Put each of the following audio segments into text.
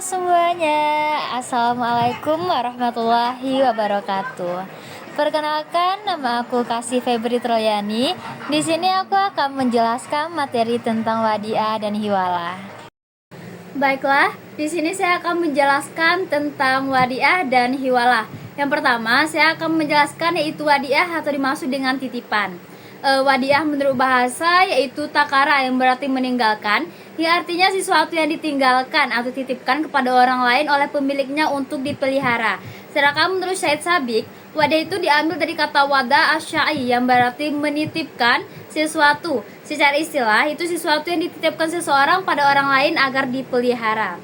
semuanya, Assalamualaikum warahmatullahi wabarakatuh. Perkenalkan, nama aku Kasih Febri Troyani. Di sini aku akan menjelaskan materi tentang wadiah dan hiwalah. Baiklah, di sini saya akan menjelaskan tentang wadiah dan hiwalah. Yang pertama, saya akan menjelaskan yaitu wadiah atau dimaksud dengan titipan. Wadiah menurut bahasa yaitu takara yang berarti meninggalkan, yang artinya sesuatu yang ditinggalkan atau titipkan kepada orang lain oleh pemiliknya untuk dipelihara. Sedangkan menurut Syed Sabik, wadiah itu diambil dari kata wada asyai yang berarti menitipkan sesuatu. Secara istilah, itu sesuatu yang dititipkan seseorang pada orang lain agar dipelihara.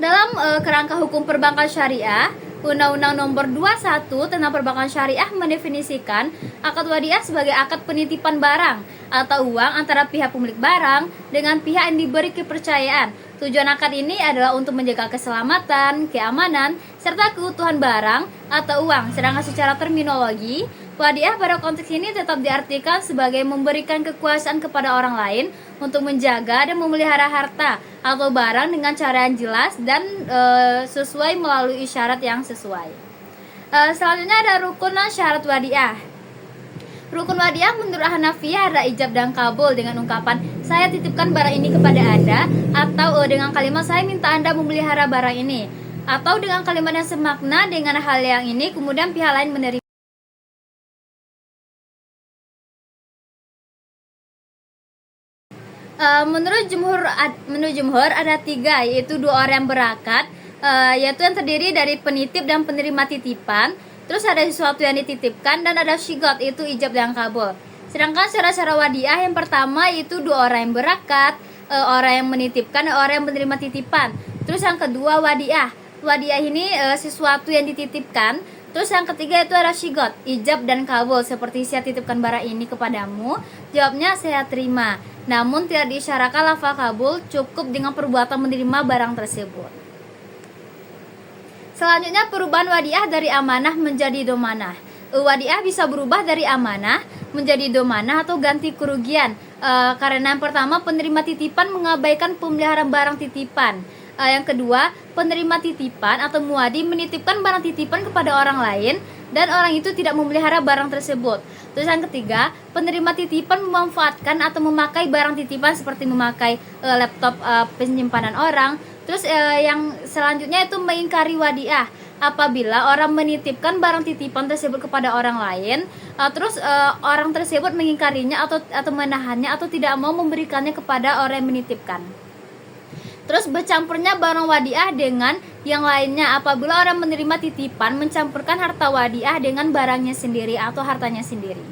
Dalam kerangka hukum perbankan syariah, Undang-Undang Nomor 21 tentang Perbankan Syariah mendefinisikan akad wadiah sebagai akad penitipan barang atau uang antara pihak pemilik barang dengan pihak yang diberi kepercayaan. Tujuan akad ini adalah untuk menjaga keselamatan, keamanan, serta keutuhan barang atau uang. Sedangkan secara terminologi, wadiah pada konteks ini tetap diartikan sebagai memberikan kekuasaan kepada orang lain untuk menjaga dan memelihara harta atau barang dengan cara yang jelas dan sesuai melalui isyarat yang sesuai. Selanjutnya ada rukun dan syarat wadiah. Rukun wadiah menurut Hanafiyah ada ijab dan kabul dengan ungkapan saya titipkan barang ini kepada Anda, atau dengan kalimat saya minta Anda memelihara barang ini, atau dengan kalimat yang semakna dengan hal yang ini kemudian pihak lain menerima. Menurut jumhur ada tiga, yaitu dua orang yang berakad, yaitu yang terdiri dari penitip dan penerima titipan. Terus ada sesuatu yang dititipkan dan ada syigot, itu ijab dan kabul. Sedangkan syarat-syarat wadiah yang pertama itu dua orang yang berakad, orang yang menitipkan dan orang yang menerima titipan. Terus yang kedua wadiah. Wadiah ini sesuatu yang dititipkan. Terus yang ketiga itu ada syigot, ijab dan kabul, seperti saya titipkan barang ini kepadamu, jawabnya saya terima. Namun tidak disyaratkan lafal kabul, cukup dengan perbuatan menerima barang tersebut. Selanjutnya perubahan wadiah dari amanah menjadi domanah. Wadiah bisa berubah dari amanah menjadi domanah atau ganti kerugian. Karena yang pertama penerima titipan mengabaikan pemeliharaan barang titipan. Yang kedua, penerima titipan atau muadi menitipkan barang titipan kepada orang lain dan orang itu tidak memelihara barang tersebut. Terus yang ketiga, penerima titipan memanfaatkan atau memakai barang titipan seperti memakai laptop penyimpanan orang. Terus yang selanjutnya itu mengingkari wadiah. Apabila orang menitipkan barang titipan tersebut kepada orang lain, terus orang tersebut mengingkarinya atau menahannya atau tidak mau memberikannya kepada orang yang menitipkan. Terus bercampurnya barang wadiah dengan yang lainnya apabila orang menerima titipan mencampurkan harta wadiah dengan barangnya sendiri atau hartanya sendiri.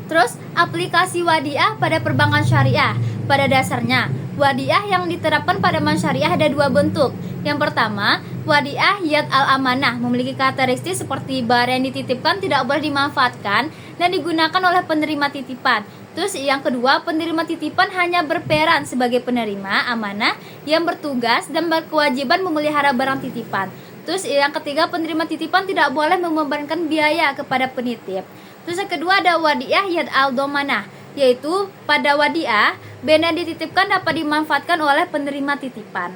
Terus aplikasi wadiah pada perbankan syariah. Pada dasarnya, wadiah yang diterapkan pada bank syariah ada dua bentuk. Yang pertama, wadiah yad al-amanah memiliki karakteristik seperti barang yang dititipkan tidak boleh dimanfaatkan dan digunakan oleh penerima titipan. Terus yang kedua, penerima titipan hanya berperan sebagai penerima amanah yang bertugas dan berkewajiban memelihara barang titipan. Terus yang ketiga, penerima titipan tidak boleh membebankan biaya kepada penitip. Terus yang kedua ada wadiah yad al-domanah, yaitu pada wadiah benda yang dititipkan dapat dimanfaatkan oleh penerima titipan.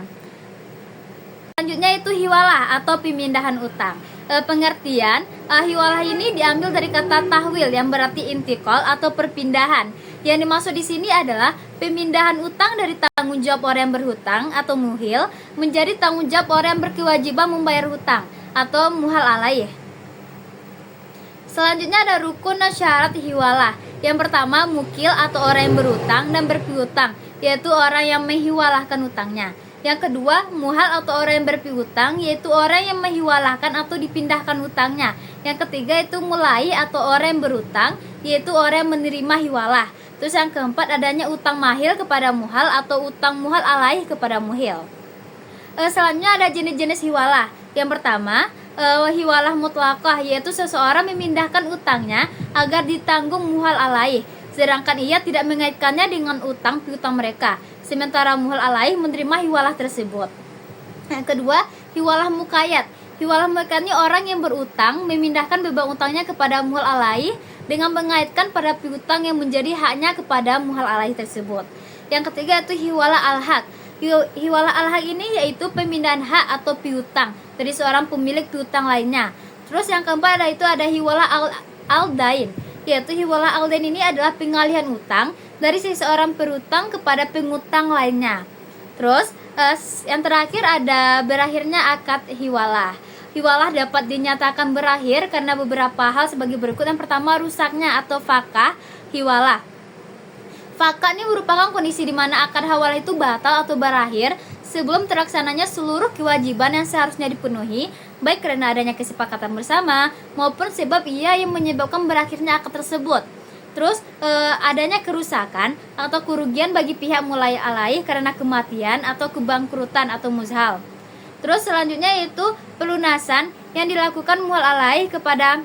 Selanjutnya itu hiwalah atau pemindahan utang. Pengertian hiwalah ini diambil dari kata tahwil yang berarti intikal atau perpindahan. Yang dimaksud di sini adalah pemindahan utang dari tanggung jawab orang yang berhutang atau muhil menjadi tanggung jawab orang yang berkewajiban membayar hutang atau muhal alaih. Selanjutnya ada rukun dan syarat hiwalah. Yang pertama mukil atau orang yang berutang dan berpiutang, yaitu orang yang menghiwalahkan utangnya. Yang kedua, muhal atau orang yang berpiutang, yaitu orang yang menghiwalahkan atau dipindahkan utangnya. Yang ketiga itu mulai atau orang yang berutang, yaitu orang yang menerima hiwalah. Terus yang keempat adanya utang mahil kepada muhal atau utang muhal alaih kepada muhil. Selanjutnya ada jenis-jenis hiwalah. Yang pertama, hiwalah mutlaqah, yaitu seseorang memindahkan utangnya agar ditanggung muhal alaih, sedangkan ia tidak mengaitkannya dengan utang piutang mereka, sementara muhal alaih menerima hiwalah tersebut. Yang kedua, hiwalah mukayat. Hiwalah mukayat ini orang yang berutang memindahkan beban utangnya kepada muhal alaih dengan mengaitkan pada piutang yang menjadi haknya kepada muhal alaih tersebut. Yang ketiga itu hiwalah al-haq. Hiwalah al-haq ini yaitu pemindahan hak atau piutang dari seorang pemilik piutang lainnya. Terus yang keempat ada hiwalah al-dain, yaitu hiwalah al-dain ini adalah pengalihan utang dari seseorang berutang kepada pengutang lainnya. Terus yang terakhir ada berakhirnya akad hiwalah. Hiwalah dapat dinyatakan berakhir karena beberapa hal sebagai berikut. Yang pertama, rusaknya atau fakah hiwalah. Fakah ini merupakan kondisi di mana akad hawalah itu batal atau berakhir sebelum terlaksananya seluruh kewajiban yang seharusnya dipenuhi, baik karena adanya kesepakatan bersama maupun sebab ia yang menyebabkan berakhirnya akad tersebut. Terus adanya kerusakan atau kerugian bagi pihak mulai alaih karena kematian atau kebangkrutan atau muzhal. Terus selanjutnya yaitu pelunasan yang dilakukan muhal alaih kepada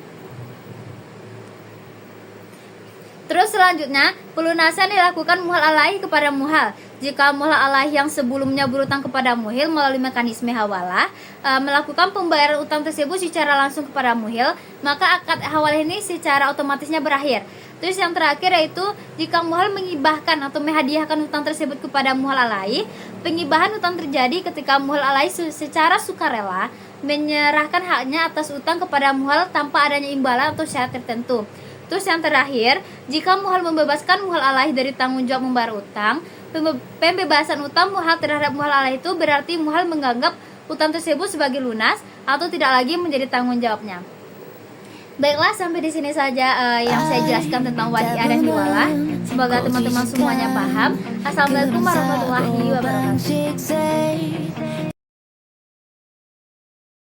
muhal. Jika muhal alaih yang sebelumnya berutang kepada muhil melalui mekanisme hawalah melakukan pembayaran utang tersebut secara langsung kepada muhil, maka akad hawalah ini secara otomatisnya berakhir. Terus yang terakhir yaitu jika muhal mengibahkan atau menghadiahkan hutang tersebut kepada muhal alaih. Pengibahan hutang terjadi ketika muhal alaih secara sukarela menyerahkan haknya atas utang kepada muhal tanpa adanya imbalan atau syarat tertentu. Terus yang terakhir, jika muhal membebaskan muhal alaih dari tanggung jawab membayar utang, pembebasan utang muhal terhadap muhal alaih itu berarti muhal menganggap utang tersebut sebagai lunas atau tidak lagi menjadi tanggung jawabnya. Baiklah, sampai di sini saja yang saya jelaskan tentang wadiah dan hiwalah. Semoga teman-teman semuanya paham. Assalamualaikum warahmatullahi wabarakatuh.